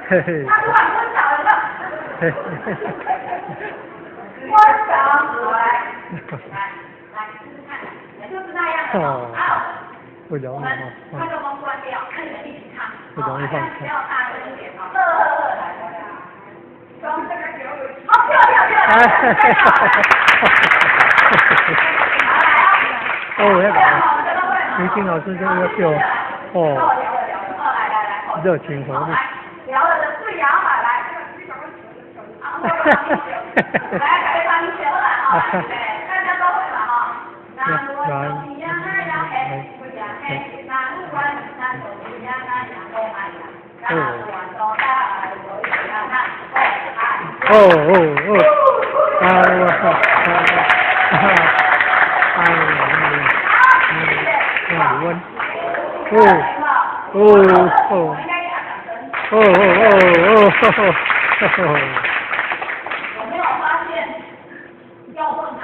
嘿嘿。他突然昏倒了，嘿嘿。我想来，试试看，也就是那样的。好，不容易哈。麦克风关掉，跟你们一起唱。不容易放松。不要大声一点啊！来，从这个结尾，好，跳。哦，那个，吴金老师这个就哦，热情活力。聊了的最摇摆来，来，改变把你写回来啊！大家都会嘛哈。那如果有一样那样黑，不一样黑，那如果那有一样那样黑那样，那我都在我一样那哦，啊我操！温，有没有发现要问他？